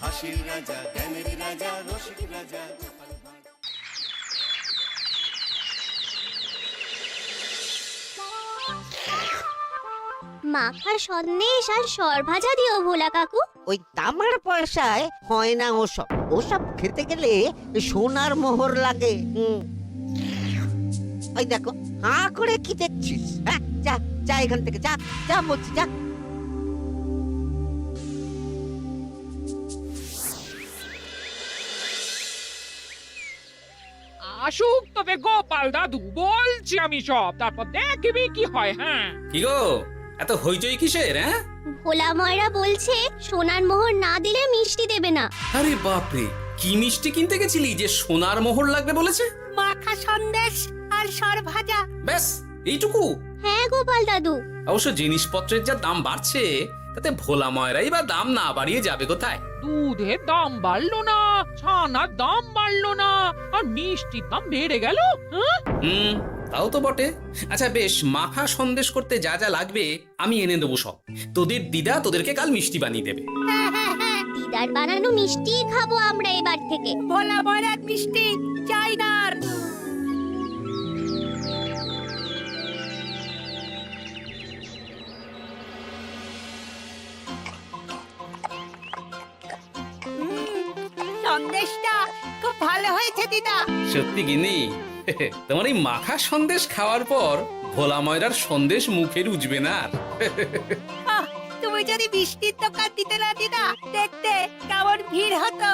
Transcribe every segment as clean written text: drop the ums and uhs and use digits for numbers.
হাসির রাজা, জ্ঞানের রাজা, রসিক রাজা। মাখা সন্দেশ আর সরভাজা দিও ভোলা কাকু। ওই তামার পয়সায় হয় না ওসব। ওসব খেতে গেলে সোনার মোহর লাগে। ওই দেখো, হাঁ করে কি দেখছিস? হ্যাঁ, যা যা এখান থেকে, যা যা বলছি, যা। আসুক তবে গোপাল দাদু, বলছি আমি সব, তারপর দেখবি কি হয়। হ্যাঁ, কি গো, এত হইচই কিসের? হ্যাঁ, ভোলা ময়রা বলছে সোনার মোহর না দিলে মিষ্টি দেবে না। আরে বাপরে, কি মিষ্টি কিনতে গেছিলি যে সোনার মোহর লাগবে বলেছে? মাখা সন্দেশ আর সরভাজা। ব্যাস এইটুকু? হ্যাঁ গোপাল দাদু। অবশ্য জিনিসপত্রের যা দাম বাড়ছে, তাতে ভোলা ময়রাই বা দাম না বাড়িয়ে যাবে কোথায়? দুধের দাম বাড়লো না, ছানার দাম বাড়লো না, আর মিষ্টির দাম বেড়ে গেল। হ্যাঁ, তাও তো বটে। আচ্ছা বেশ, মাখা সন্দেশ করতে যা যা লাগবে আমি এনে দেবো সব। তোদের দিদা তোদেরকে কাল মিষ্টি বানিয়ে দেবে। দিদার বানানো মিষ্টি খাবো আমরা এবার থেকে। ভোলা ময়রার মিষ্টি চাই না আর। সন্দেশটা খুব ভালো হয়েছে দিদা। সত্যি গিনি, তোমার এই মাখা সন্দেশ খাওয়ার পর ভোলা ময়রার সন্দেশ মুখে রুজবে না আর। আহ, তুমি যদি মিষ্টির দোকান দিতে না দিদা, দেখতে কেমন ভিড় হতো।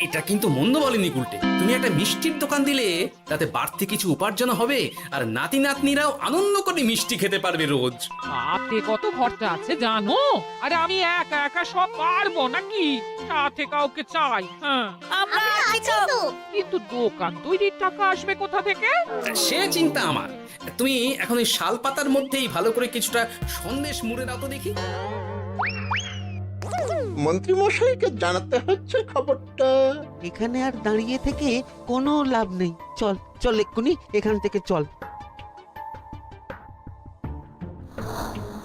এটা কিন্তু মন্দ বলেনি গুলটে। তুমি একটা মিষ্টির দোকান দিলে তাতে বাড়তি কিছু উপার্জন হবে, আর নাতি নাতনিরাও আনন্দ করে মিষ্টি খেতে পারবে রোজ। হাতে কত খরচা আছে জানো? আরে আমি একা একা সব পারবো নাকি? সাথে কাউকে চাই। হ্যাঁ, আমরা আমরা আছি আছি তো। তো। কিন্তু দোকান তৈরির টাকা আসবে কোথা থেকে? সে চিন্তা আমার। তুমি এখন এই শাল পাতার মধ্যেই ভালো করে কিছুটা সন্দেশ মুড়ে দাও তো দেখি। মন্ত্রী মশাইকে জানাতে হচ্ছে খবরটা। এখানে আর দাঁড়িয়ে থেকে কোনো লাভ নেই। চল চল, এক্ষুনি এখান থেকে চল।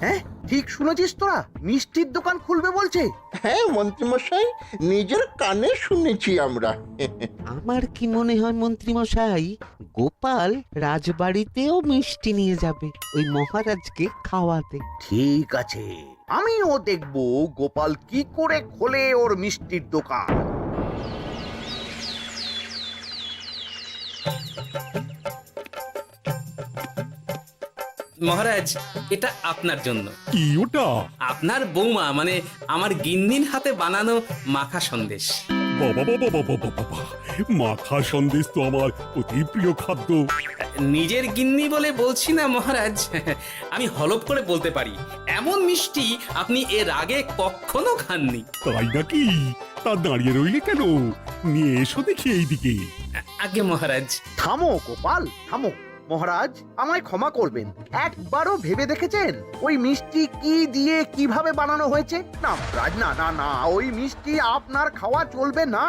হ্যাঁ, ঠিক শুনেছিস তোরা? মিষ্টির দোকান খুলবে বলছে। হ্যাঁ মন্ত্রী মশাই, নিজের কানে শুনেছি আমরা। আমার কি মনে হয় মন্ত্রী মশাই, গোপাল রাজবাড়িতেও মিষ্টি নিয়ে যাবে ওই মহারাজকে খাওয়াতে। ঠিক আছে, আমিও দেখবো গোপাল কি করে খোলে ওর মিষ্টির দোকান। মহারাজ, এটা আপনার জন্য। কি ওটা? আপনার বৌমা মানে আমার গিন্নির হাতে বানানো মাখা সন্দেশ। বাবা বাবা বাবা বাবা, মাখা সন্দেশ তো আমার অতি প্রিয় খাদ্য। নিজের গিন্নি বলে বলছি না মহারাজ, আমি হলপ করে বলতে পারি এমন মিষ্টি আপনি এর আগে কখনো খাননি। তাই নাকি? তা দাঁড়িয়ে রইলে কেন? নিয়ে এসো দেখি এইদিকে। আগে মহারাজ। থামো গোপাল, থামো। মহারাজ, আমায় ক্ষমা করবেন, একবারও ভেবে দেখেছেন ওই মিষ্টি কি দিয়ে কিভাবে বানানো হয়েছে? না মহারাজ, না না না, ওই মিষ্টি আপনার খাওয়া চলবে না।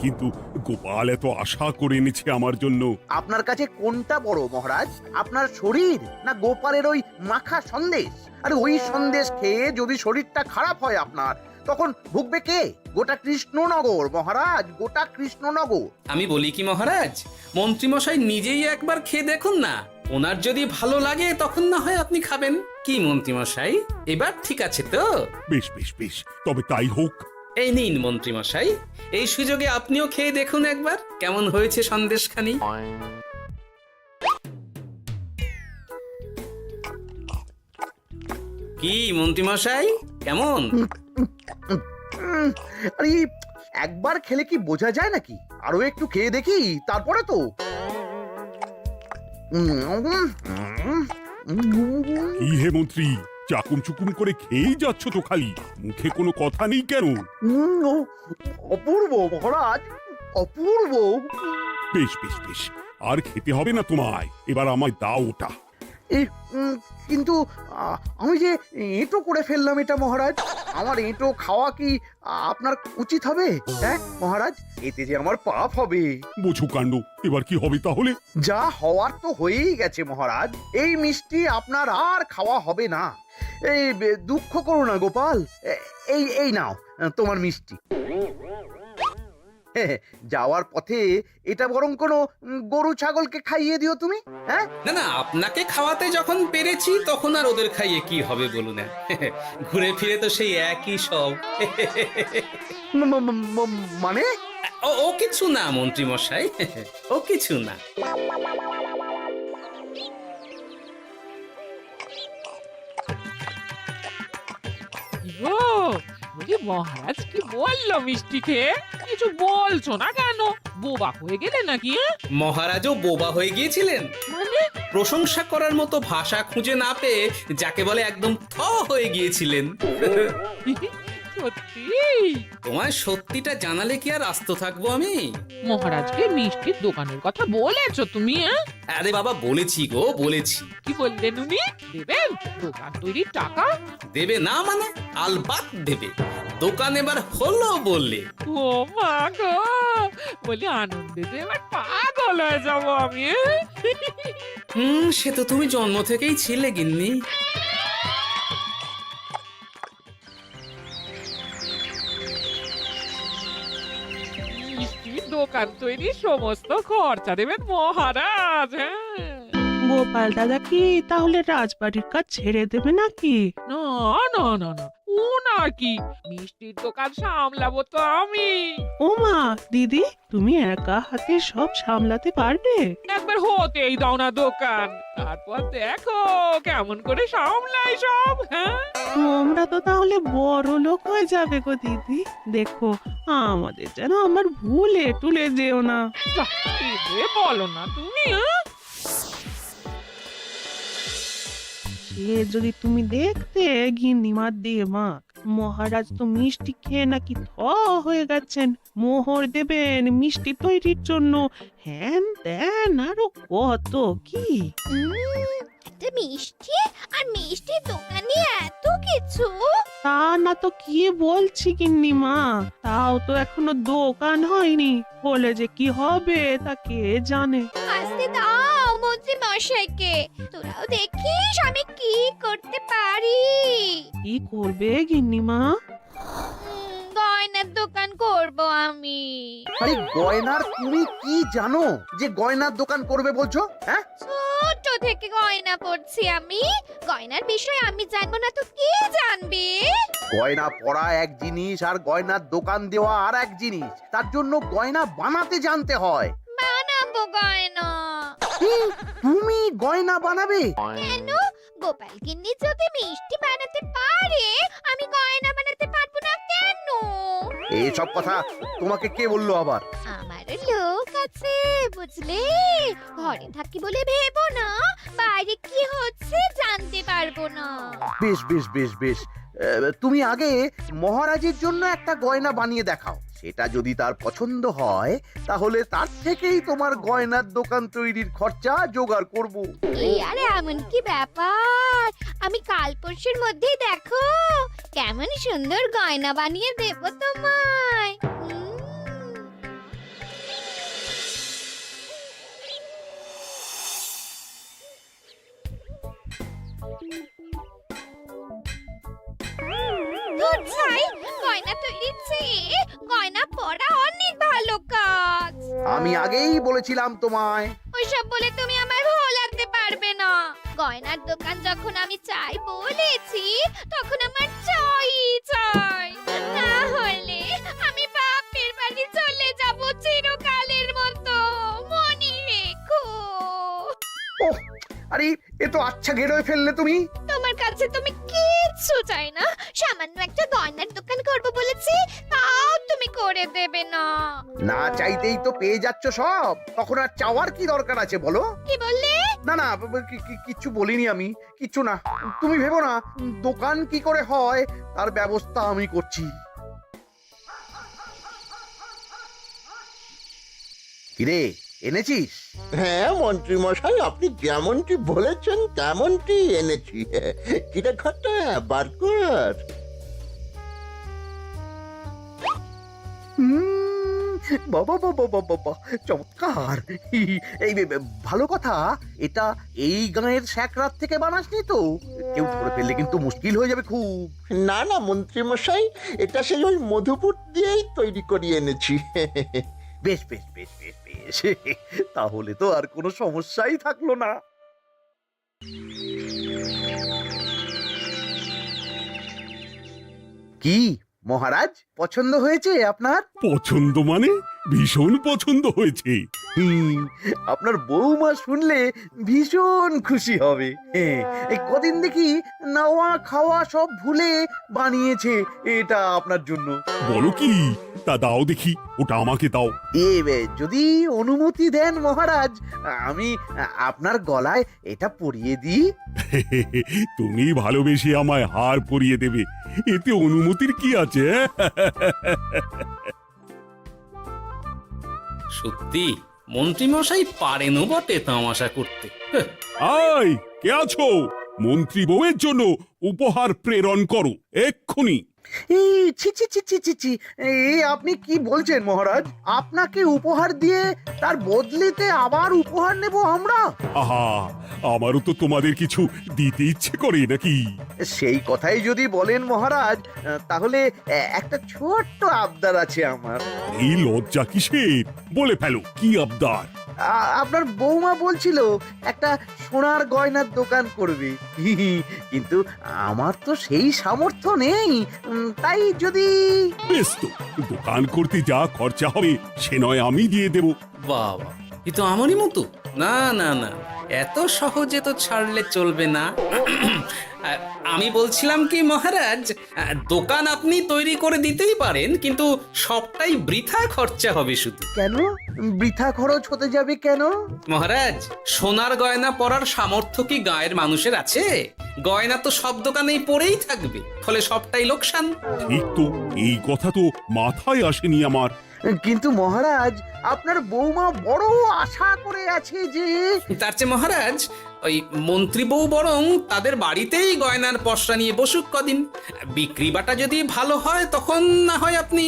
কিন্তু গোপাল এত আশা করে এনেছে আমার জন্য। আপনার কাছে কোনটা বড় মহারাজ, আপনার শরীর না গোপালের ওই মাখা সন্দেশ? আর ওই সন্দেশ খেয়ে যদি শরীরটা খারাপ হয় আপনার, তখন ভুগবে কে? গোটা কৃষ্ণনগর মহারাজ, গোটা কৃষ্ণনগর। আমি বলি কি মহারাজ, মন্ত্রীমশাই নিজেই একবার খেয়ে দেখুন না। ওনার যদি ভালো লাগে তখন না হয় আপনি খাবেন। কি মন্ত্রীমশাই, এবার ঠিক আছে তো? বেশ বেশ বেশ, তবে তাই হোক। এই নিন মন্ত্রীমশাই, এই সুযোগে আপনিও খেয়ে দেখুন একবার কেমন হয়েছে সন্দেশখানি। কি মন্ত্রীমশাই, কেমন? আরে একবার খেলে কি বোঝা যায় নাকি? আরো একটু খেয়ে দেখি তারপরে তো। কি হে মন্ত্রী, চাকুম চুকুম করে খেয়েই যাচ্ছ তো খালি, মুখে কোনো কথা নেই কেন? অপূর্ব মহারাজ, অপূর্ব। বেশ বেশ বেশ, আর খেতে হবে না তোমায়, এবার আমায় দাও ওটা। কিন্তু আমি যে এঁটো করে ফেললাম এটা মহারাজ, আমার এঁটো খাওয়া কি আপনার উচিত হবে? হ্যাঁ মহারাজ, এতে যে আমার পাপ হবে। বোঝো কাণ্ড, এবার কি হবে তাহলে? যা হওয়ার তো হয়েই গেছে মহারাজ, এই মিষ্টি আপনার আর খাওয়া হবে না। এই দুঃখ করো না গোপাল, এই নাও তোমার মিষ্টি। যাওয়ার পথে এটা বরং কোনো গরু ছাগলকে খাইয়ে দিও তুমি। হ্যাঁ, না না, আপনাকে খাওয়াতে যখন পেরেছি তখন আর ওদের খাইয়ে কি হবে বলুন না। ঘুরে ফিরে তো সেই একই সব। মানে ও কিছু না মন্ত্রী মশাই, ও কিছু না। গো, বলি মহারাজ কি বললো মিষ্টি খেয়ে? কিছু বলছো না কেন? বোবা হয়ে গেলে নাকি? মহারাজও বোবা হয়ে গিয়েছিলেন? মানে প্রশংসা করার মতো ভাষা খুঁজে না পেয়ে যাকে বলে একদম থ হয়ে গিয়েছিলেন। সত্যি? তোমার সত্যিটা জানালে কি আর আস্ত থাকবো আমি? মহারাজকে মিষ্টির দোকানের কথা বলেছো তুমি? আরে বাবা, বলেছি গো, বলেছি। কি বললেন উনি? দেবেন দোকান তৈরির টাকা? দেবে না মানে? আলবাত দেবে। দোকান এবার হলো বললে। ও মা গো, বলি আনন্দে যে এবার পাগল হয়ে যাবো আমি। সে তো তুমি জন্ম থেকেই ছিলে গিন্নি। মিষ্টির দোকান তৈরির সমস্ত খরচা দেবেন মহারাজ। হ্যাঁ, গোপাল দাদা কি তাহলে রাজবাড়ির কাজ ছেড়ে দেবে নাকি? না না না না, ও নাকি, মিষ্টির দোকান সামলাবো তো আমি। ওমা দিদি, তুমি একা হাতে সব সামলাতে পারবে? একবার হতেই দাও না দোকান, তারপর দেখো কেমন করে সামলাই সব। হ্যাঁ, তোমরা তো তাহলে বড় লোক হয়ে যাবে গো দিদি। দেখো আমাদের যেন আমার ভুলে টুলে যেও না। যা, এ বলো না তুমি। হ্যাঁ? সে যদি তুমি দেখতে গিন্নিমার দিয়ে মা, মহারাজ তো মিষ্টি খেয়ে নাকি থ হয়ে গেছেন। মোহর দেবেন মিষ্টি তৈরির জন্য, হ্যান ত্যান আরো কত কি। একটা মিষ্টি আর মিষ্টির দোকানে এত কিছু। তা না তো কি বলছি গিন্নিমা, তাও তো এখনো দোকান হয়নি, বলে যে কি হবে তা কে জানে। আসতে দাও মন্ত্রী মশাইকে, তোরাও দেখিস আমি কি করতে পারি। কি করবে গিন্নিমা? গয়নার দোকান করব আমি। আরে গয়নার তুমি কি জানো যে গয়নার দোকান করবে বলছো? হ্যাঁ, ছোট থেকে গয়না পড়ছি আমি, গয়নার বিষয় আমি জানবো না তো কে জানবে? গয়না পরা এক জিনিস আর গয়নার দোকান দেওয়া আর এক জিনিস। তার জন্য গয়না বানাতে জানতে হয়। বানাবো গয়না। তুমি গয়না বানাবে? কেন? গোপাল গিন্নি যদি মিষ্টি বানাতে পারে, আমি গয়না বানাতে পারবো না কেন? এইসব কথা তোমাকে কে বললো আবার? আমার লোক আছে বুঝলে, ঘরে থাকি বলে ভেবো না, বাইরে কি হচ্ছে জানতে পারবো না। বেশ বেশ বেশ বেশ, তুমি আগে মহারাজের জন্য একটা গয়না বানিয়ে দেখাও। সেটা যদি তার পছন্দ হয় তাহলে তার থেকেই তোমার গয়নার দোকান তৈরির খরচা জোগাড় করব। এই আরে এমন কি ব্যাপার, আমি কাল পরশুর মধ্যেই দেখো কেমন সুন্দর গয়না বানিয়ে দেব তোমায়। ধুর ছাই, গয়না তৈরির চেয়ে গয়না পরা অনেক ভালো কাজ। আমি আগেই বলেছিলাম তোমায়। ওইসব বলে তুমি আমার ভোলাতে পারবে না। গয়নার দোকান যখন আমি চাই বলেছি, তখন আমার চাই চাই, না হলে আমি বাপের বাড়ি চলে যাব চিরকালের মতো, মনে রেখো। ওহ, আরে এ তো আচ্ছা গেড়ে ফেললে তুমি। তোমার কাছে তুমি কিচ্ছু চাই না, সামান্য একটা গয়নার দোকান করব বলেছি, তাও তুমি করে দেবে না। না চাইতেই তো পেয়ে যাচ্ছ সব, তখন আর চাওয়ার কি দরকার আছে বলো? কি বললে? না না, কিচ্ছু বলিনি আমি, কিচ্ছু না। তুমি ভেবো না, দোকান কি করে হয় তার ব্যবস্থা আমি করছি। কিরে, এনেছিস? হ্যাঁ মন্ত্রী মশাই, আপনি যেমনটি বলেছেন তেমনটি এনেছি। কিরে ঘটা, বার কর। বাবা বাবা বাবা বাবা, চমৎকার। এই ভালো কথা, এটা এই গাঁয়ের স্যাকরাত থেকে বানাসনি তো? কেউ ধরে ফেললে কিন্তু মুশকিল হয়ে যাবে খুব। না না মন্ত্রী মশাই, এটা সেই ওই মধুপুর দিয়েই তৈরি করিয়ে এনেছি। বেশ বেশ বেশ বেশ বেশ, তাহলে তো আর কোনো সমস্যাই থাকলো না। কি মহারাজ, পছন্দ হয়েছে আপনার? পছন্দ মানে ভীষণ পছন্দ হয়েছে। আপনার বৌমা শুনলে ভীষণ খুশি হবে। এই কদিন দেখি নাওয়া খাওয়া সব ভুলে বানিয়েছে এটা আপনার জন্য। বলো কি, তা দাও দেখি, ওটা আমাকে দাও। যদি অনুমতি দেন মহারাজ, আমি আপনার গলায় এটা পরিয়ে দিই। তুমি ভালোবেসে আমায় হার পরিয়ে দেবে, এতে অনুমতির কি আছে? সত্যি মন্ত্রী মশাই পারেনও বটে তামাশা করতে। আয়, কে আছো? মন্ত্রী বউয়ের জন্য উপহার প্রেরণ করো এক্ষুনি। এই ছি ছি ছি ছি ছি ছি, এই আপনি কি বলছেন মহারাজ? আপনাকে উপহার দিয়ে তার বদলেতে আবার উপহার নেব আমরা? আহা, আমারও তো তোমাদের কিছু দিতে ইচ্ছে করে নাকি? সেই কথাই যদি বলেন মহারাজ, তাহলে একটা ছোট্ট আবদার আছে আমার। এই লজ্জা কিসের? বলে ফেলো, কি আবদার? আপনার বৌমা বলছিল একটা সোনার গয়নার দোকান করবে, কিন্তু আমার তো সেই সামর্থ্য নেই। তাই যদি... বেশ তো, দোকান করতে যা খরচা হবে সে নয় আমি দিয়ে দেব। বাবা, এ তো আমারই মতো। না না না, এত সহজে তো ছাড়লে চলবে না। আমি বলছিলাম কি মহারাজ, দোকান আপনি তৈরি করে দিতেই পারেন, কিন্তু সবটাই বৃথা খরচা হবে শুধু। কেন বৃথা খরচ হতে যাবে কেন? মহারাজ, সোনার গয়না পরার সামর্থ্য কি গায়ের মানুষের আছে? গয়না তো সব দোকানেই পড়েই থাকবে, ফলে সবটাই লোকসান। ঠিক তো, এই কথা তো মাথায় আসেনি আমার। কিন্তু মহারাজ, আপনার বৌমা বড় আশা করে আছে যে... তার চেয়ে মহারাজ, ওই মন্ত্রী বউ বরং তাদের বাড়িতেই গয়নার পসরা নিয়ে বসুক কদিন। বিক্রি বাটা যদি ভালো হয় তখন না হয় আপনি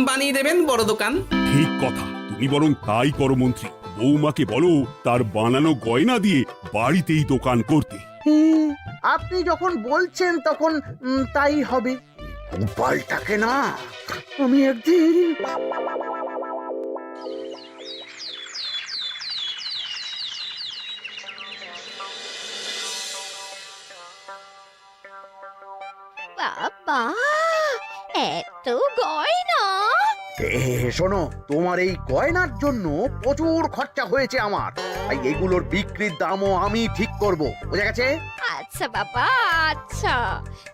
বানিয়ে দেবেন বড় দোকান। ঠিক কথা, তুমি বরং তাই করো মন্ত্রী। বৌমাকে বলো তার বানানো গয়না দিয়ে বাড়িতেই দোকান করতে। আপনি যখন বলছেন তখন তাই হবে। গোপালটাকে না আমি একদিন... বাবা, এত গয়না! শোনো, তোমার এই গয়নার জন্য প্রচুর খরচা হয়েছে আমার, তাই এগুলোর বিক্রির দামও আমি ঠিক করব, বুঝা গেছে? আচ্ছা বাবা, আচ্ছা,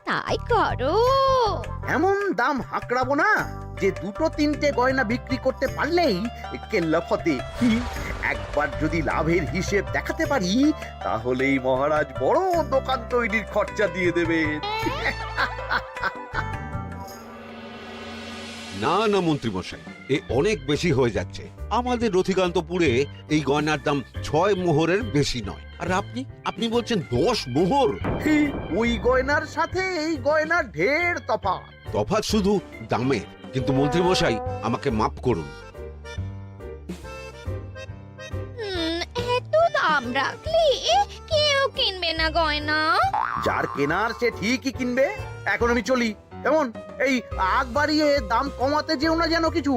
তাই করো। এমন দাম হাঁকড়াবো না যে দুটো তিনটে গয়না বিক্রি করতে পারলেই কেল্লা ফতে। একবার যদি লাভের হিসেব দেখাতে পারি, তাহলেই মহারাজ বড় দোকান তৈরির খরচা দিয়ে দেবেন। না না মন্ত্রী মশাই, এ অনেক বেশি হয়ে যাচ্ছে। আমাদের রথিকান্তপুরে এই গয়নার দাম 6 মোহরের বেশি নয়, আর আপনি বলছেন 10 মোহর? ওই গয়নার সাথে এই গয়নার ঢের তফাৎ। তফাৎ শুধু দামে? কিন্তু মন্ত্রী মশাই, আমাকে মাফ করুন। এত দাম রাখলে কেউ কিনবে না গয়না। যার কেনার সে ঠিকই কিনবে। এখন আমি চলি। কেমন, এই আগ বাড়িয়ে দাম কমাতে যেও না যেন কিছু।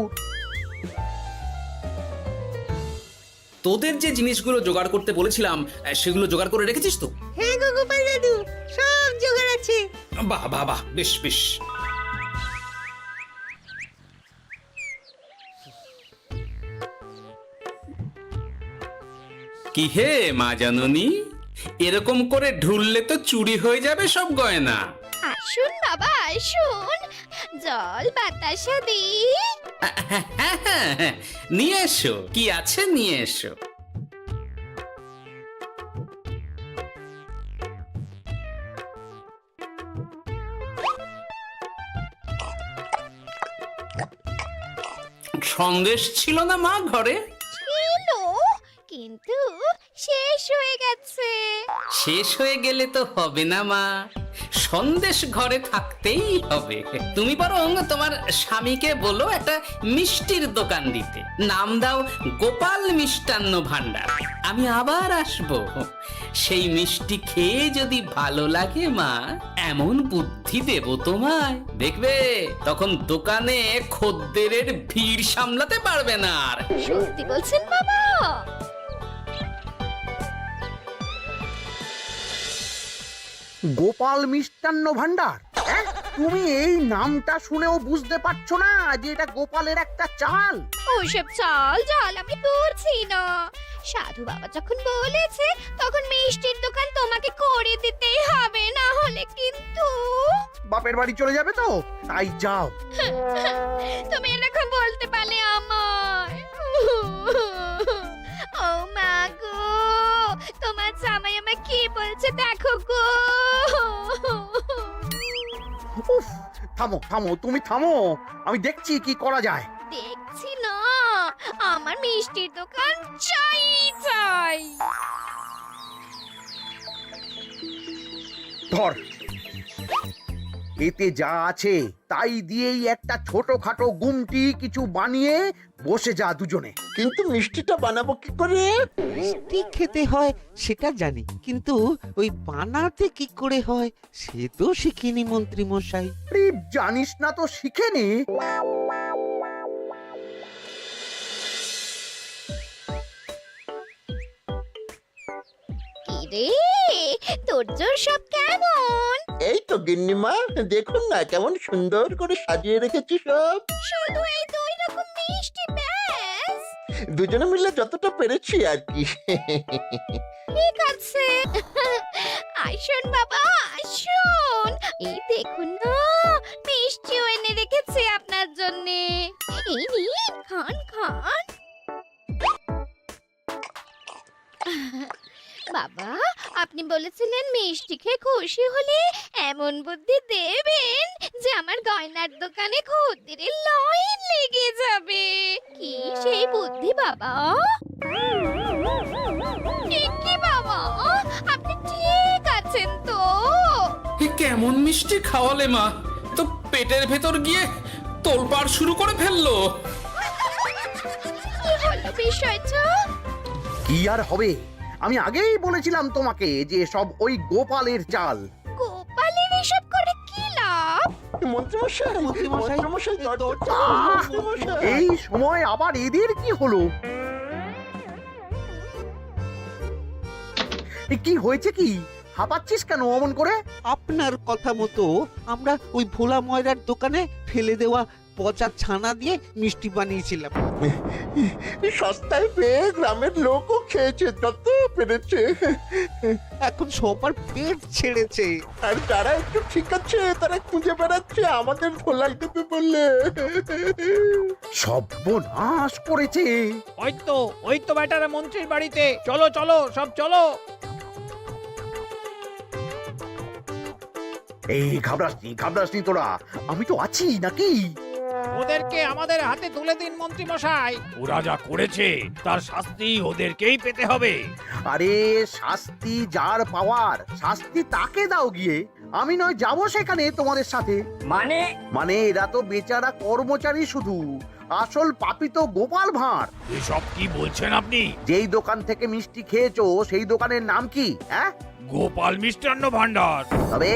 তোদের যে জিনিসগুলো জোগাড় করতে বলেছিলাম সেগুলো জোগাড় করে রেখেছিস তো? হ্যাঁ গো গোপাল দাদু, সব জোগাড় আছে। বাহ বাহ বাহ, বেশ বেশ। কি হে মা জাননী, এরকম করে ঢুললে তো চুরি হয়ে যাবে সব গয়না। আসুন বাবা, আসুন, জল বাতাসা দিই। নিয়ে এসো, কি আছে নিয়ে এসো। সন্দেশ ছিল না মা ঘরে? ছিল, কিন্তু শেষ হয়ে গেছে। শেষ হয়ে গেলে তো হবে না মা, সন্দেশ ঘরে থাকতেই হবে। তুমি বরং তোমার স্বামীকে বলো একটা মিষ্টির দোকান দিতে, নাম দাও গোপাল মিষ্টান্ন ভান্ডার। আমি আবার আসবো, সেই মিষ্টি খেয়ে যদি ভালো লাগে মা, এমন বুদ্ধি দেব তোমায়, দেখবে তখন দোকানে খদ্দেরের ভিড় সামলাতে পারবে না আর। সত্যি বলছেন বাবা? গোপাল মিষ্টান্ন ভান্ডার, হ্যাঁ? তুমি এই নামটা শুনেও বুঝতে পারছো না যে এটা গোপালের একটা চাল? ওইসব চাল ডাল আমি বলছি না। সাধু বাবা যখন বলেছে তখন মিষ্টির দোকান তোমাকে করে দিতেই হবে, না হলে কিন্তু বাপের বাড়ি চলে যাবে তো, তাই যাও। তুমি এরকম বলতে পারলে আমার। ও মা গো, তোমার জামাই আমায় কি বলছে দেখো গো। উফ, থামো থামো, তুমি থামো, আমি দেখছি কি করা যায়। দেখছি না, আমার মিষ্টির দোকান চাই চাই। ধর, এতে যা আছে তাই দিয়েই একটা ছোটখাটো গুমটি কিছু বানিয়ে বসে যা দুজনে। কিন্তু মিষ্টিটা বানাবো কি করে? মিষ্টি খেতে হয় সেটা জানি, কিন্তু ওই বানাতে কি করে হয় সে তো শিখিনি মন্ত্রী মশাই। আরে, জানিস না তো শিখে নে। কি রে, তোর জোর সব কেমন? এই তো গিন্নিমা, দেখুন না কেমন সুন্দর করে সাজিয়ে রেখেছি সব। শুধু এই দুই রকম মিষ্টি ব্যাস? দুজনে মিলে যতটা পেরেছি আর কি। ঠিক আছে, আসুন বাবা আসুন, এই দেখুন না মিষ্টিও এনে রেখেছি আপনার জন্যে। এই নিন, খান খান। বাবা, আপনি বলেছিলেন মিষ্টি খেয়ে খুশি হলে এমন বুদ্ধি দেবেন যে আমার গয়নার দোকানে খদ্দেরের লাইন লেগে যাবে। কি সেই বুদ্ধি বাবা? কি বাবা, আপনি ঠিক আছেন তো? এ কেমন মিষ্টি খাওয়ালে মা, তো পেটের ভেতর গিয়ে তোলপাড় শুরু করে ফেললো। কি হলো বিষয়টা? কি আর হবে, আমি আগেই বলেছিলাম তোমাকে যে সব ওই গোপালের চাল। গোপালের এসব করে কি লাভ? মন্ত্রীমশাই, মন্ত্রীমশাই, মন্ত্রীমশাই, দরজা মন্ত্রীমশাই। এই সময় আবার এদের কি হলো? এ কি হয়েছে কি? হাঁপাচ্ছিস কেন অমন করে? আপনার কথা মতো আমরা ওই ভোলা ময়রার দোকানে ফেলে দেওয়া পচা ছানা দিয়ে মিষ্টি বানিয়েছিলাম। সস্তায় পেয়ে গ্রামের লোকও খেয়েছে যত পেরেছে। এখন সবার পেট ছেড়েছে। আর যারা একটু ঠিক আছে তারা খুঁজে বেড়াচ্ছে আমাদের ভোলাই দেবে বললে। সর্বনাশ করেছে। ওই তো বেটারা মন্ত্রীর বাড়িতে, চলো চলো সব চলো। এই ঘাবড়াসনি তোরা, আমি তো আছি নাকি? ওদেরকে আমাদের হাতে তুলে দিন মন্ত্রী মশাই। ওরা যা করেছে তার শাস্তি ওদেরকেই পেতে হবে। আরে শাস্তি যার পাওয়ার, শাস্তি তাকে দাও গিয়ে। আমি নয় যাবো সেখানে তোমাদের সাথে। মানে এরা তো বেচারা কর্মচারী শুধু, আসল পাপী তো গোপাল ভাঁড়। এসব কি বলছেন আপনি? যেই দোকান থেকে মিষ্টি খেয়েছো সেই দোকানের নাম কি? হ্যাঁ, গোপাল মিষ্টান্ন ভান্ডার। তবে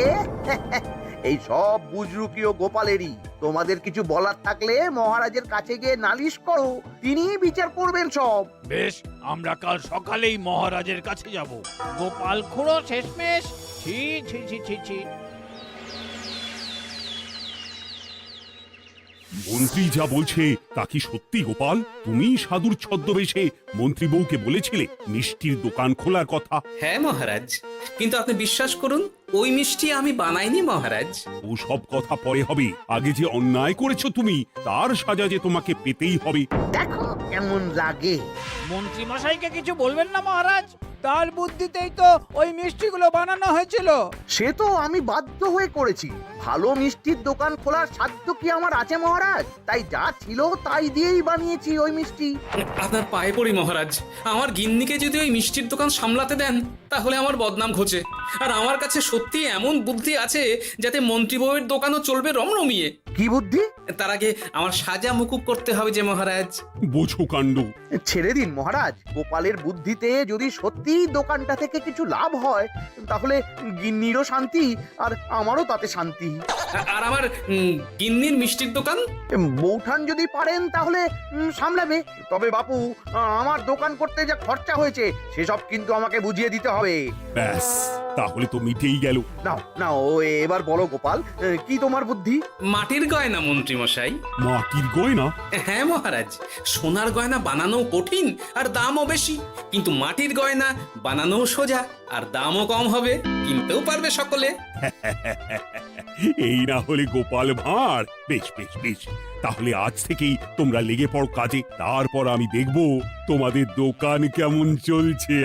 এই সব বুজরুকিও গোপালেরই। তোমাদের কিছু বলার থাকলে মহারাজের কাছে গিয়ে নালিশ করো, তিনি বিচার করবেন সব। বেশ, আমরা কাল সকালেই মহারাজের কাছে যাব। গোপাল খুঁড়ো শেষমেশ। ছি ছি ছি ছি ছি। মন্ত্রী যা বলছে তা কি সত্যি গোপাল? তুমি সাধুর ছদ্মবেশে মন্ত্রী বউকে বলেছিলে মিষ্টির দোকান খোলার কথা? হ্যাঁ মহারাজ, কিন্তু আপনি বিশ্বাস করুন ওই মিষ্টি আমি বানাইনি মহারাজ। ও সব কথা পরে হবে, আগে যে অন্যায় করেছো তুমি তার সাজা যে তোমাকে পেতেই হবে। দেখো কেমন লাগে। মন্ত্রী মশাইকে কিছু বলবেন না মহারাজ, তার বুদ্ধিতেই তো ওই মিষ্টিগুলো বানানো হয়েছিল। সে তো আমি বাধ্য হয়ে করেছি। ভালো মিষ্টির দোকান খোলার সাধ্য কি আমার আছে মহারাজ? তাই যা ছিল তাই দিয়েই বানিয়েছি ওই মিষ্টি। আপনার পায়ে পড়ি মহারাজ, আমার গিন্নিকে যদি ওই মিষ্টির দোকান সামলাতে দেন তাহলে আমার বদনাম ঘোচে। আর আমার কাছে সত্যি এমন বুদ্ধি আছে যাতে মন্ত্রী বউয়ের দোকানও চলবে রমরমিয়ে। কি বুদ্ধি? তার আগে আমার সাজা মুকুব করতে হবে যে মহারাজ। বোঝো কাণ্ড। ছেড়ে দিন মহারাজ, গোপালের বুদ্ধিতে যদি সত্যি দোকানটা থেকে কিছু লাভ হয় তাহলে গিন্নিরও শান্তি আর আমারও তাতে শান্তি। আর আমার গিন্নির মিষ্টির দোকান বৌঠান যদি পারেন তাহলে সামলাবে। তবে বাপু, আমার দোকান করতে যা খরচা হয়েছে সেসব কিন্তু আমাকে বুঝিয়ে দিতে হবে। ব্যাস, তাহলে তো মিটেই গেল। নাও নাও, এবার বলো গোপাল, কি তোমার বুদ্ধি? মাটির গয়না মন্ত্রী মশাই। মাটির গয়না? হ্যাঁ মহারাজ, সোনার গয়না বানানো কঠিন আর দামও বেশি, কিন্তু মাটির গয়না বানানো সোজা আর দামও কম হবে, কিনতেও পারবে সকলে। এই না হলে গোপাল ভাঁড়। বেশ বেশ বেশ, তাহলে আজ থেকেই তোমরা লেগে পড়ো কাজে, তারপর আমি দেখব তোমাদের দোকান কেমন চলছে।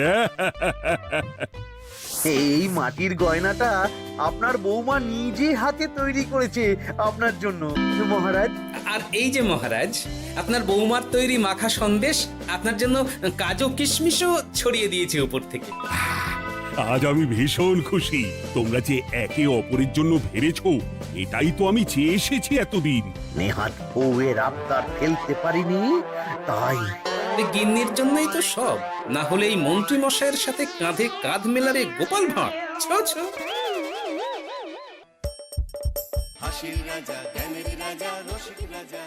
এই মাটির গয়নাটা আপনার বৌমা নিজে হাতে তৈরি করেছে আপনার জন্য মহারাজ। আর এই যে মহারাজ, আপনার বৌমার তৈরি মাখা সন্দেশ আপনার জন্য কাজু কিশমিশও ছড়িয়ে দিয়েছে উপর থেকে। আজ আমি ভীষণ খুশি। তোমরা যে একে অপরের জন্য ভেবেছো, এটাই তো আমি চেয়ে এসেছি এতদিন। নেহাত বউয়ের আবদার ফেলতে পারিনি, তাই গিন্নির জন্যই তো সব, না হলে এই মন্ত্রী মশাইয়ের সাথে কাঁধে কাঁধ মেলারে গোপাল ভাঁড়। ছো হাসির রাজা জ্ঞানের রাজা রসিক রাজা